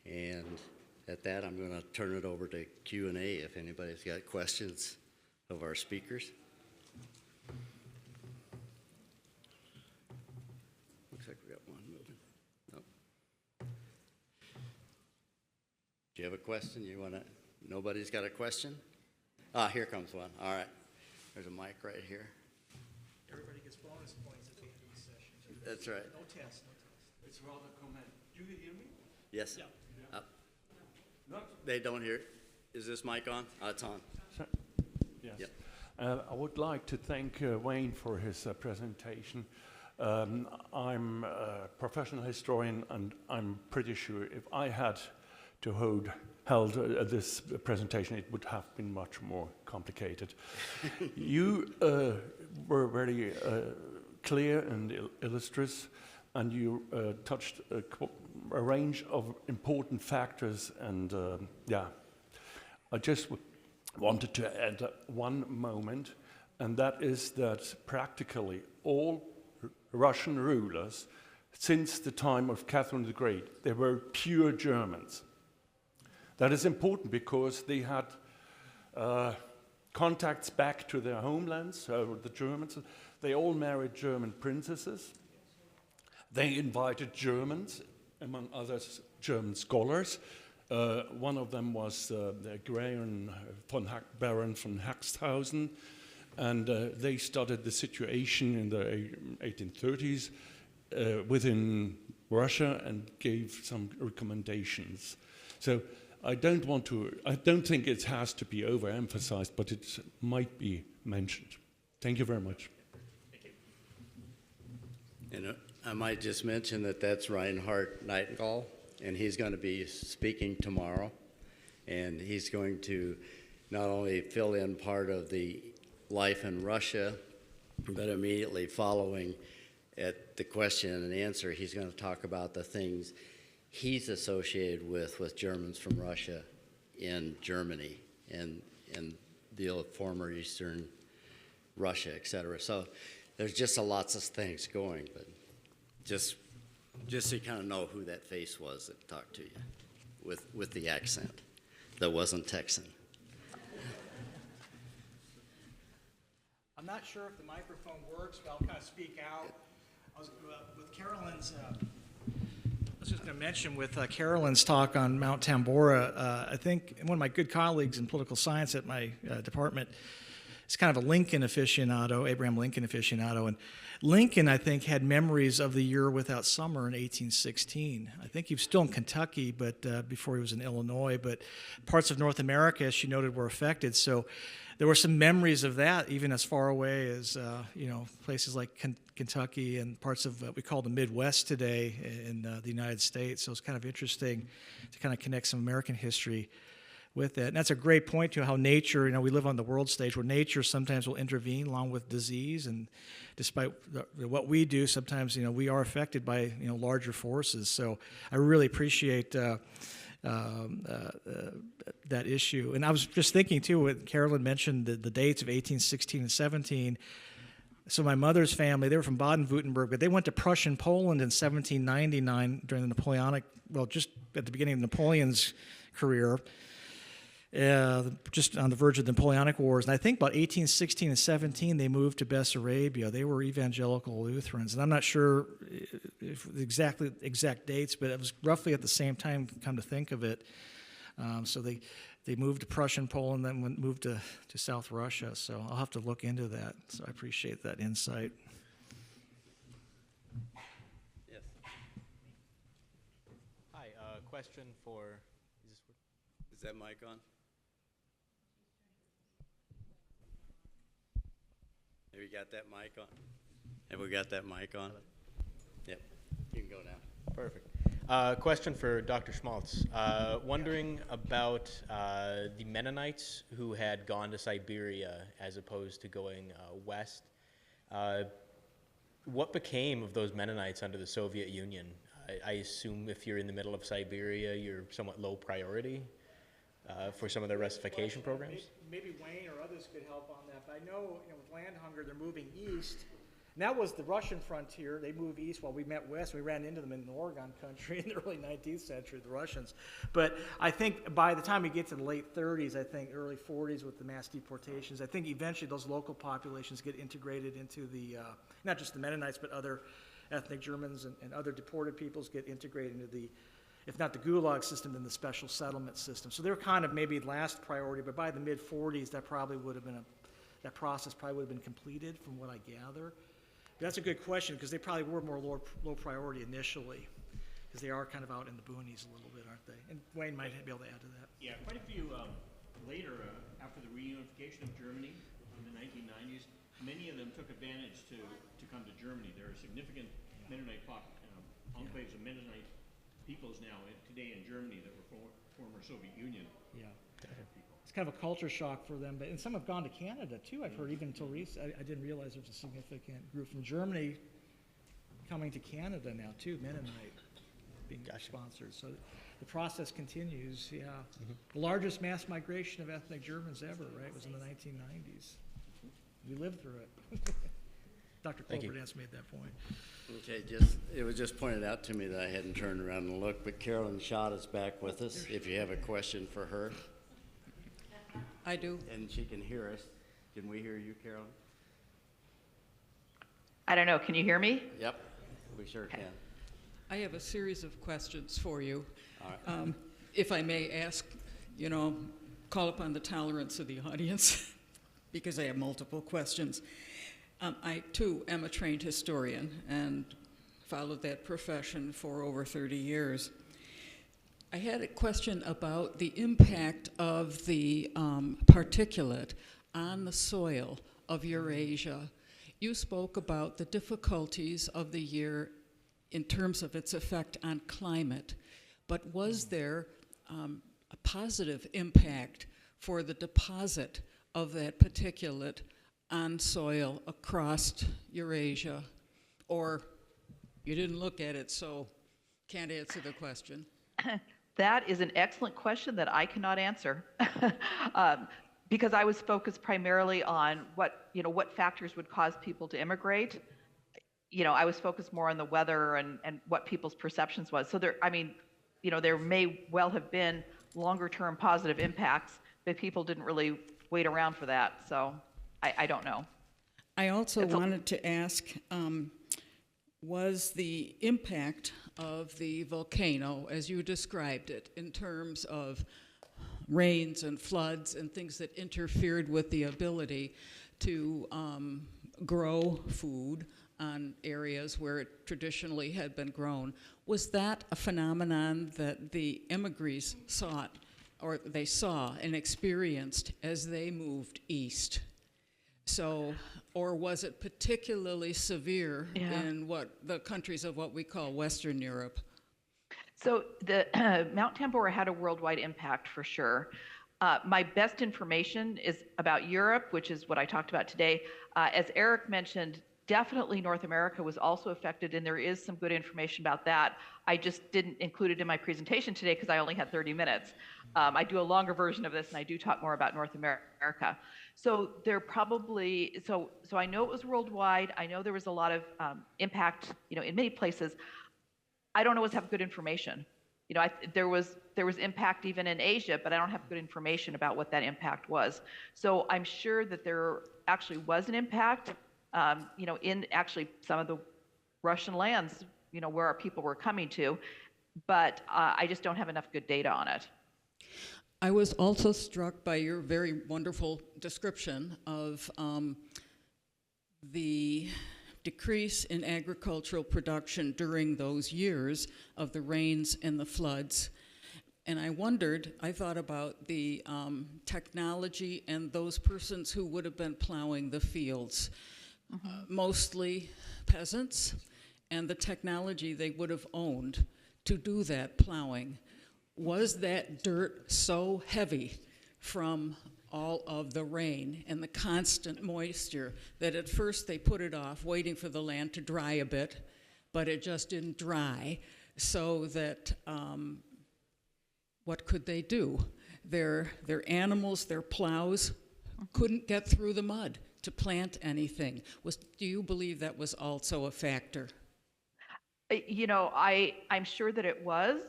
And at that, I'm going to turn it over to Q&A if anybody's got questions of our speakers. Looks like we got one moving. Nope. Do you have a question? You want to? Nobody's got a question? Ah, here comes one. All right. There's a mic right here. Everybody gets bonus points at the end of the session. That's right. No test, no test. It's rather comment. Do you hear me? Yes. Yeah. Not? They don't hear. Is this mic on? It's on. Yes. Yep. I would like to thank Wayne for his presentation. I'm a professional historian, and I'm pretty sure if I had to held this presentation, it would have been much more complicated. You were very clear and illustrious, and you touched a range of important factors, and I just wanted to add one moment, and that is that practically all Russian rulers since the time of Catherine the Great, they were pure Germans. That is important because they had contacts back to their homelands, so the Germans, they all married German princesses. They invited Germans, among others, German scholars. One of them was the agrarian Baron von Haxthausen, and they studied the situation in the 1830s within Russia and gave some recommendations. So I don't think it has to be overemphasized, but it might be mentioned. Thank you very much. Thank you. And I might just mention that that's Reinhard Nightingale, and he's going to be speaking tomorrow. And he's going to not only fill in part of the life in Russia, but immediately following at the question and answer, he's going to talk about the things he's associated with Germans from Russia in Germany and the former Eastern Russia, et cetera. So there's just lots of things going, but just so you kind of know who that face was that talked to you with the accent that wasn't Texan. I'm not sure if the microphone works, but I'll kind of speak out. I was with Carolyn's. I was just going to mention with Carolyn's talk on Mount Tambora. I think one of my good colleagues in political science at my department is kind of a Lincoln aficionado, Abraham Lincoln aficionado, and Lincoln, I think, had memories of the year without summer in 1816. I think he was still in Kentucky, but before he was in Illinois. But parts of North America, as she noted, were affected. So there were some memories of that, even as far away as places like Kentucky and parts of what we call the Midwest today in the United States. So it's kind of interesting to kind of connect some American history with it. And that's a great point to how nature, we live on the world stage where nature sometimes will intervene along with disease, and despite what we do, sometimes, we are affected by, larger forces. So I really appreciate that issue. And I was just thinking too, when Carolyn mentioned the dates of 1816 and 17. So my mother's family, they were from Baden-Württemberg, but they went to Prussian Poland in 1799 during the Napoleonic, just at the beginning of Napoleon's career. Just on the verge of the Napoleonic Wars. And I think about 1816 and 17, they moved to Bessarabia. They were evangelical Lutherans. And I'm not sure if exact dates, but it was roughly at the same time, come to think of it. So they moved to Prussian Poland, then moved to South Russia. So I'll have to look into that. So I appreciate that insight. Yes. Hi, question for, Is that mic on? Have you got that mic on? Have we got that mic on? Yep. You can go now. perfect. Question for Dr. Schmalz. Wondering about the Mennonites who had gone to Siberia as opposed to going west. What became of those Mennonites under the Soviet Union? I assume if you're in the middle of Siberia, you're somewhat low priority for some of their russification programs? Maybe Wayne or others could help on that. But I know, with land hunger, they're moving east. And that was the Russian frontier. They moved east while we met west. We ran into them in the Oregon country in the early 19th century, the Russians. But I think by the time we get to the late 30s, I think early 40s with the mass deportations, I think eventually those local populations get integrated into the, not just the Mennonites, but other ethnic Germans and other deported peoples get integrated into the, if not the Gulag system, then the special settlement system. So they're kind of maybe last priority, but by the mid-40s, that probably would have been that process probably would have been completed from what I gather. That's a good question, because they probably were more low priority initially, because they are kind of out in the boonies a little bit, aren't they? And Wayne might be able to add to that. Yeah, quite a few later, after the reunification of Germany in the 1990s, many of them took advantage to come to Germany. There are significant Mennonite enclaves of Mennonite peoples now today in Germany that were former Soviet Union. Yeah. It's kind of a culture shock for them, and some have gone to Canada too. I've heard even until recently. I didn't realize there was a significant group from Germany coming to Canada now too, Mennonite being sponsored. So the process continues. Yeah, the largest mass migration of ethnic Germans ever, right, was in the 1990s. We lived through it. Dr. Cloverdance made that point. Okay, it was just pointed out to me that I hadn't turned around and looked, but Carolyn Schott is back with us. If you have a question for her. I do. And she can hear us. Can we hear you, Carolyn? I don't know. Can you hear me? Yep, we sure can. I have a series of questions for you. All right. If I may ask, call upon the tolerance of the audience, because I have multiple questions. I, too, am a trained historian and followed that profession for over 30 years. I had a question about the impact of the particulate on the soil of Eurasia. You spoke about the difficulties of the year in terms of its effect on climate, but was there a positive impact for the deposit of that particulate on soil across Eurasia? Or you didn't look at it, so can't answer the question? That is an excellent question that I cannot answer because I was focused primarily on what factors would cause people to immigrate. I was focused more on the weather and what people's perceptions was. So there may well have been longer term positive impacts, but people didn't really wait around for that. So I don't know. I also wanted to ask, was the impact of the volcano, as you described it, in terms of rains and floods and things that interfered with the ability to grow food on areas where it traditionally had been grown, was that a phenomenon that the emigres saw and experienced as they moved east? So, or was it particularly severe in the countries of what we call Western Europe? So the Mount Tambora had a worldwide impact for sure. My best information is about Europe, which is what I talked about today. As Eric mentioned, definitely North America was also affected, and there is some good information about that. I just didn't include it in my presentation today because I only had 30 minutes. I do a longer version of this, and I do talk more about North America. So there probably, so I know it was worldwide. I know there was a lot of impact, in many places. I don't always have good information. There was impact even in Asia, but I don't have good information about what that impact was. So I'm sure that there actually was an impact, in actually some of the Russian lands, where our people were coming to, but I just don't have enough good data on it. I was also struck by your very wonderful description of the decrease in agricultural production during those years of the rains and the floods. And I thought about the technology and those persons who would have been plowing the fields, mostly peasants, and the technology they would have owned to do that plowing. Was that dirt so heavy from all of the rain and the constant moisture that at first they put it off, waiting for the land to dry a bit, but it just didn't dry, so that what could they do? Their animals, their plows, couldn't get through the mud. to plant anything. Do you believe that was also a factor? You know, I'm sure that it was.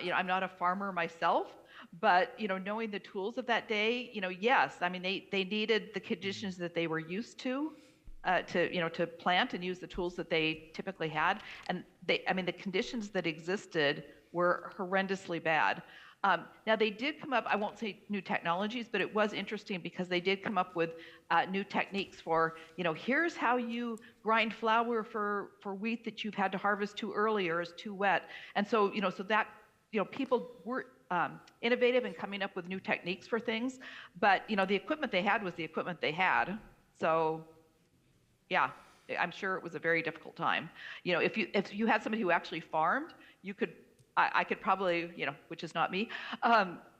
You know, I'm not a farmer myself, but, you know, knowing the tools of that day, you know, yes, I mean, they needed the conditions that they were used to, you know, to plant and use the tools that they typically had. And I mean, the conditions that existed were horrendously bad. Now they did come up, I won't say new technologies, but it was interesting because they did come up with new techniques for, you know, here's how you grind flour for wheat that you've had to harvest too early or is too wet. And so, you know, so that, you know, people were innovative in coming up with new techniques for things, but, you know, the equipment they had was the equipment they had. So, yeah, I'm sure it was a very difficult time. You know, if you had somebody who actually farmed, you could, I could probably, you know, which is not me,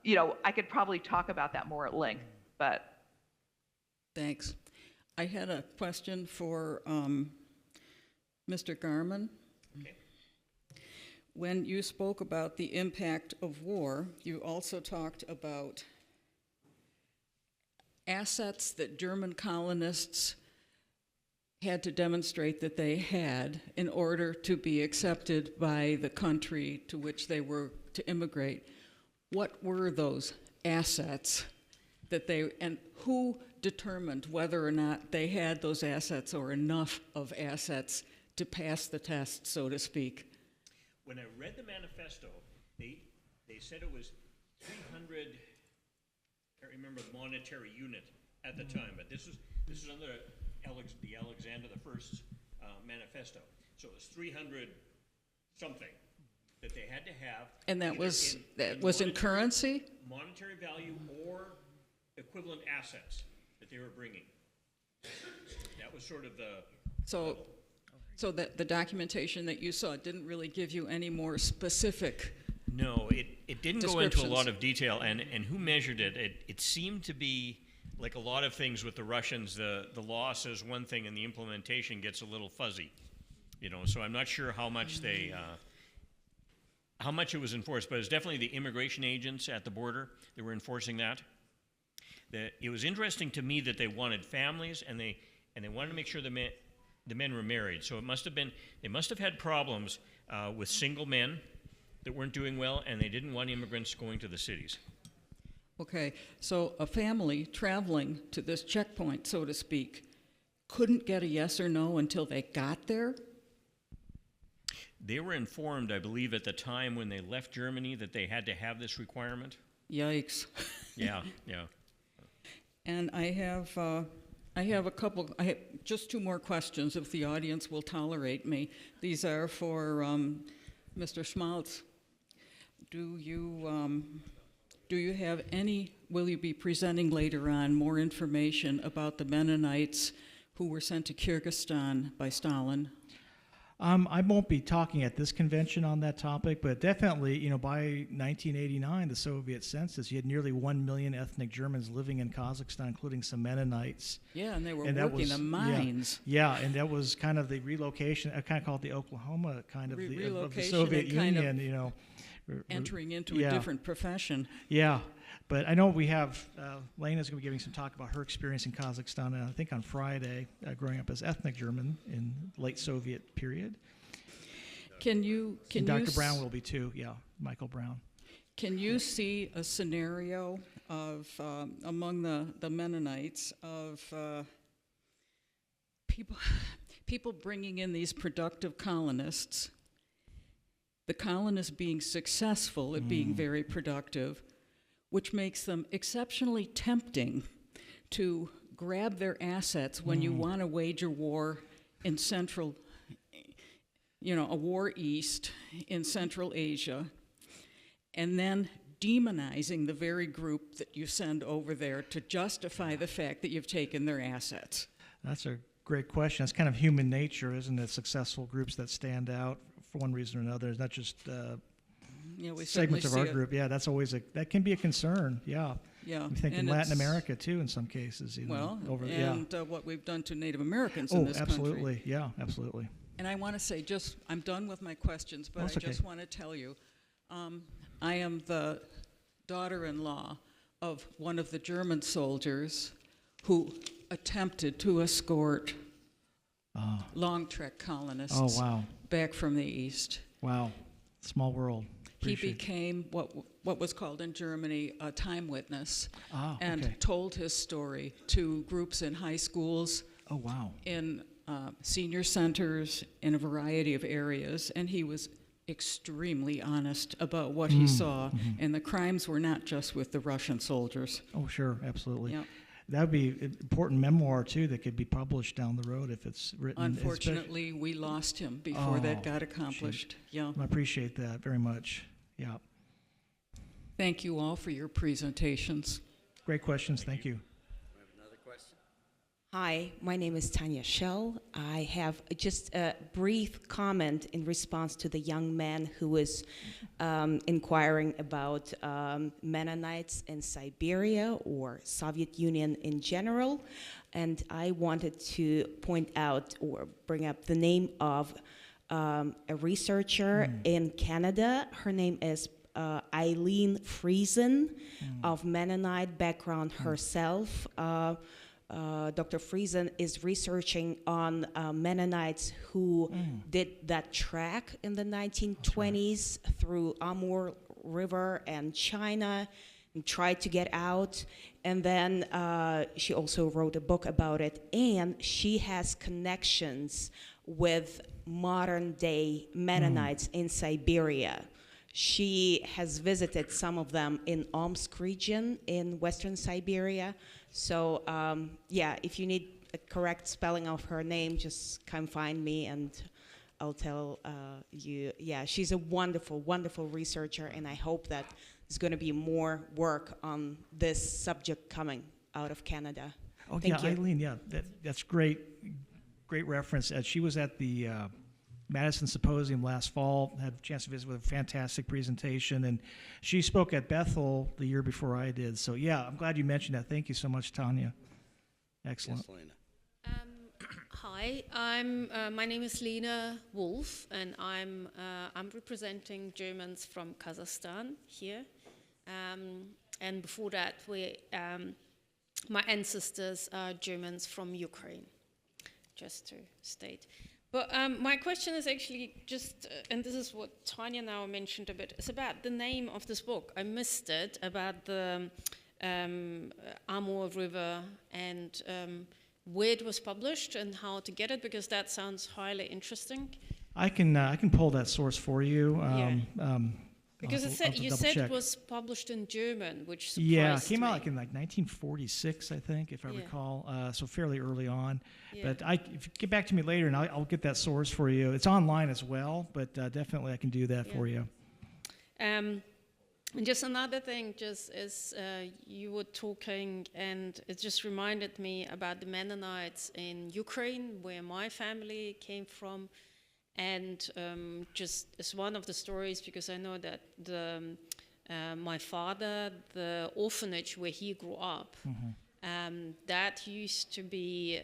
you know, I could probably talk about that more at length, but. Thanks. I had a question for Mr. Garman. Okay. When you spoke about the impact of war, you also talked about assets that German colonists had to demonstrate that they had in order to be accepted by the country to which they were to immigrate. What were those assets that they, and who determined whether or not they had those assets or enough of assets to pass the test, so to speak? When I read the manifesto, they said it was 300, I can't remember the monetary unit at the time, but this is under the Alexander I manifesto. So it was 300 something that they had to have. And that was in currency? Monetary value or equivalent assets that they were bringing. That was sort of the. So that the documentation that you saw didn't really give you any more specific. No, it didn't go into a lot of detail, and who measured it? It seemed to be like a lot of things with the Russians. The law says one thing, and the implementation gets a little fuzzy, you know. So I'm not sure how much how much it was enforced, but it's definitely the immigration agents at the border that were enforcing that. It was interesting to me that they wanted families, and they wanted to make sure the men were married. So they must have had problems with single men that weren't doing well, and they didn't want immigrants going to the cities. Okay, so a family traveling to this checkpoint, so to speak, couldn't get a yes or no until they got there? They were informed, I believe, at the time when they left Germany that they had to have this requirement. Yikes. Yeah. And I have just two more questions, if the audience will tolerate me. These are for Mr. Schmalz. Will you be presenting later on more information about the Mennonites who were sent to Kyrgyzstan by Stalin? I won't be talking at this convention on that topic, but definitely, you know, by 1989, the Soviet census, you had nearly 1 million ethnic Germans living in Kazakhstan, including some Mennonites. Yeah, and they were working the mines. Yeah, and that was kind of the relocation. I kind of call it the Oklahoma kind of the Soviet Union, you know. Entering into a different profession. Yeah, but I know we have, Lena's going to be giving some talk about her experience in Kazakhstan, and I think on Friday, growing up as ethnic German in late Soviet period. Dr. Brown will be too, yeah, Michael Brown. Can you see a scenario of, among the Mennonites, of people bringing in these productive colonists, the colonists being successful at being very productive, which makes them exceptionally tempting to grab their assets when you want to wage a war in Central, you know, a war east in Central Asia, and then demonizing the very group that you send over there to justify the fact that you've taken their assets? That's a great question. It's kind of human nature, isn't it? Successful groups that stand out for one reason or another. It's not just segments of our group. Yeah, that's always that can be a concern. Yeah. Yeah. I think in Latin America too, in some cases. What we've done to Native Americans in this absolutely. country. Yeah, absolutely. And I want to say, I'm done with my questions, but I just want to tell you, I am the daughter-in-law of one of the German soldiers who attempted to escort long trek colonists Oh, wow. back from the east. Wow. Small world. He Appreciate it. became what was called in Germany a time witness, and okay. told his story to groups in high schools, Oh, wow. in senior centers, in a variety of areas, and he was extremely honest about what he saw, and the crimes were not just with the Russian soldiers. Oh, sure. Absolutely. Yep. That would be an important memoir, too, that could be published down the road if it's written. Unfortunately, we lost him before that got accomplished. Yeah. I appreciate that very much. Yeah. Thank you all for your presentations. Great questions. Thank you. Hi, my name is Tanya Schell. I have just a brief comment in response to the young man who was inquiring about Mennonites in Siberia or Soviet Union in general. And I wanted to point out or bring up the name of a researcher in Canada. Her name is Eileen Friesen, of Mennonite background herself. Dr. Friesen is researching on Mennonites who did that trek in the 1920s through Amur River and China and tried to get out. And then she also wrote a book about it. And she has connections with modern day Mennonites in Siberia. She has visited some of them in Omsk region in Western Siberia. So yeah, if you need a correct spelling of her name, just come find me and I'll tell you. Yeah, she's a wonderful, wonderful researcher, and I hope that there's going to be more work on this subject coming out of Canada. Oh, Thank yeah, you. Eileen, yeah, that's great. Great reference. She was at the Madison Symposium last fall, had a chance to visit with a fantastic presentation, and she spoke at Bethel the year before I did. So yeah, I'm glad you mentioned that. Thank you so much, Tanya. Excellent. Yes, Lena. Hi, my name is Lena Wolf, and I'm representing Germans from Kazakhstan here. And before that, my ancestors are Germans from Ukraine, just to state. But my question is actually just, and this is what Tanya now mentioned a bit, it's about the name of this book. I missed it, about the Amur River and where it was published and how to get it, because that sounds highly interesting. I can pull that source for you. Because I'll have to you double said check. it was published in German, which surprised Yeah, it came me. out like in 1946, I think, if I Yeah. recall. So fairly early on. Yeah. But if you get back to me later, and I'll get that source for you. It's online as well, but definitely I can do that for you. And just another thing, just as you were talking, and it just reminded me about the Mennonites in Ukraine, where my family came from. And just as one of the stories, because I know that my father, the orphanage where he grew up, that used to be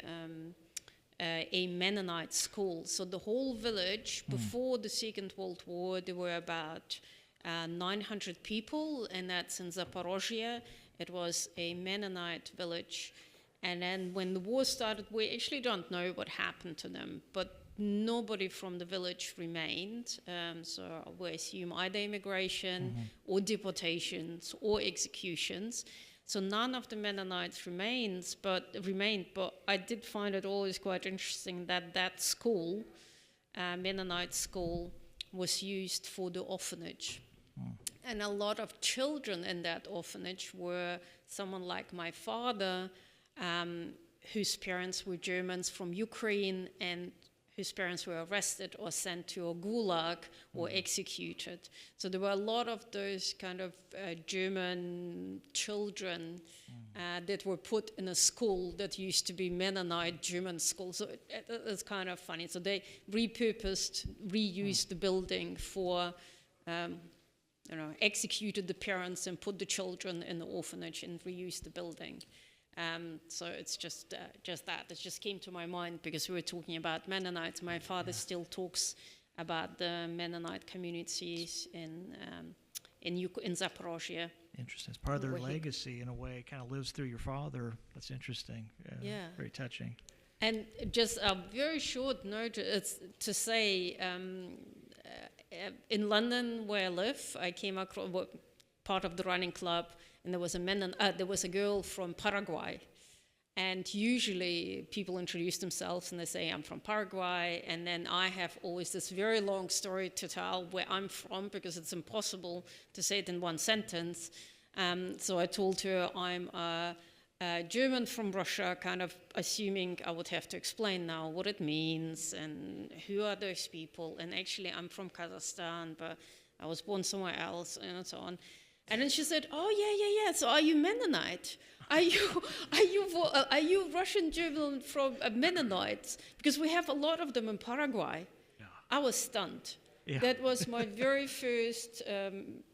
a Mennonite school. So the whole village, before the Second World War, there were about 900 people, and that's in Zaporozhye. It was a Mennonite village. And then when the war started, we actually don't know what happened to them, but nobody from the village remained, so we assume either immigration or deportations or executions. So none of the Mennonites remained, but I did find it always quite interesting that that school, Mennonite school, was used for the orphanage. And a lot of children in that orphanage were someone like my father, whose parents were Germans from Ukraine and whose parents were arrested or sent to a gulag or executed. So there were a lot of those kind of German children that were put in a school that used to be Mennonite German school. So it's kind of funny. So they reused the building for, executed the parents and put the children in the orphanage and reused the building. So it's just that. It just came to my mind because we were talking about Mennonites. My father still talks about the Mennonite communities in Zaporozhye. Interesting. It's part of their Where he- legacy in a way. Kind of lives through your father. That's interesting. Yeah. Very touching. And just a very short note it's to say, in London where I live, I came across part of the running club, and there was a girl from Paraguay. And usually people introduce themselves and they say, I'm from Paraguay. And then I have always this very long story to tell where I'm from, because it's impossible to say it in one sentence. So I told her I'm a German from Russia, kind of assuming I would have to explain now what it means and who are those people. And actually I'm from Kazakhstan, but I was born somewhere else, and so on. And then she said, "Oh yeah. So are you Mennonite? Are you Russian German from Mennonites? Because we have a lot of them in Paraguay." Yeah. I was stunned. Yeah. That was my very first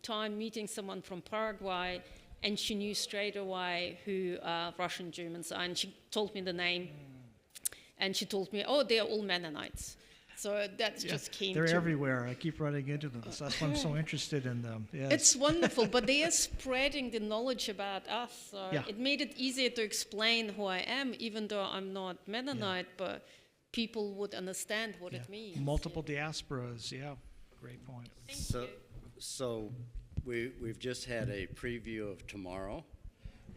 time meeting someone from Paraguay, and she knew straight away who Russian Germans are. And she told me the name, and she told me, "Oh, they're all Mennonites." So that just came. They're to everywhere. I keep running into them. So that's why I'm so interested in them. Yeah. It's wonderful, but they are spreading the knowledge about us. So Yeah. it made it easier to explain who I am, even though I'm not Mennonite, but people would understand what it means. Multiple diasporas. Yeah. Great point. So we've just had a preview of tomorrow.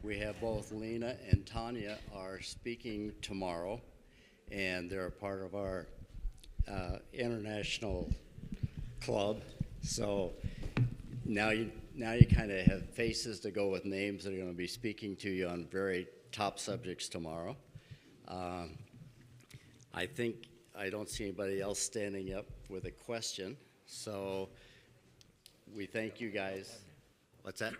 We have both Lena and Tanya are speaking tomorrow, and they're a part of our international club. So now you kind of have faces to go with names that are going to be speaking to you on very top subjects tomorrow. I think I don't see anybody else standing up with a question. So we thank you guys. What's that?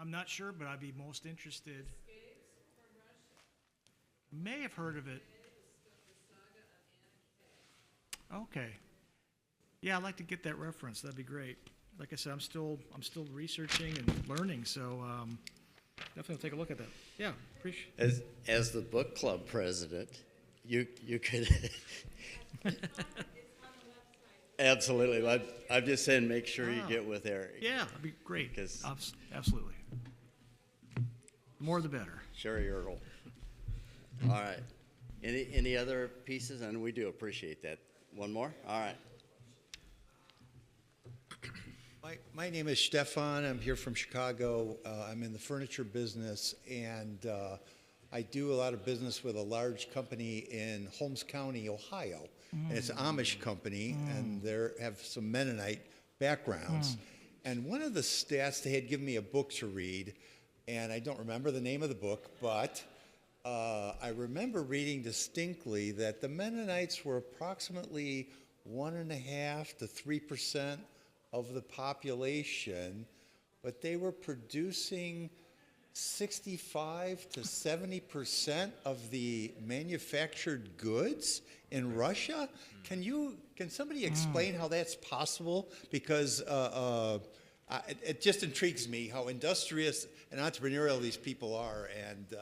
I'm not sure, but I'd be most interested. May have heard of it. Okay. Yeah, I'd like to get that reference. That'd be great. Like I said, I'm still researching and learning, so definitely take a look at that. Yeah, appreciate it. As the book club president, you could absolutely. I'm just saying, make sure you get with Eric. Yeah, that'd be great. 'Cause- Absolutely. The more the better. Sherry Earl. All right. Any other pieces? And we do appreciate that. One more? All right. My name is Stefan. I'm here from Chicago. I'm in the furniture business, and I do a lot of business with a large company in Holmes County, Ohio. And it's an Amish company, and they have some Mennonite backgrounds. And one of the stats, they had given me a book to read, and I don't remember the name of the book, but I remember reading distinctly that the Mennonites were approximately 1.5% to 3% of the population, but they were producing 65 to 70% of the manufactured goods in Russia. Can somebody explain how that's possible? Because it just intrigues me how industrious and entrepreneurial these people are, and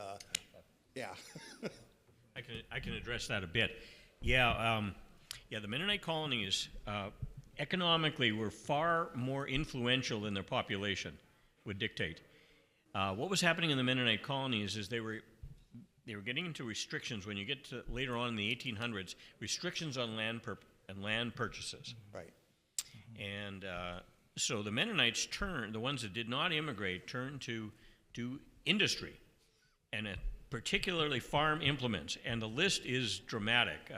yeah. I can address that a bit. Yeah, the Mennonite colonies economically were far more influential than their population would dictate. What was happening in the Mennonite colonies is they were getting into restrictions when you get to later on in the 1800s, restrictions on land purchases. Right. And so the Mennonites turned, the ones that did not immigrate, turned to industry, and particularly farm implements. And the list is dramatic.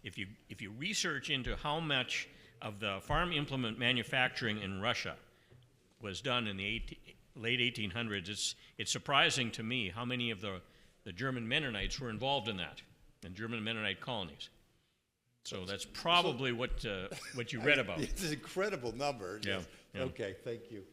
If you research into how much of the farm implement manufacturing in Russia was done in the late 1800s, it's surprising to me how many of the German Mennonites were involved in that, in German Mennonite colonies. So that's probably what you read about. It's an incredible number. Yeah. Okay, thank you.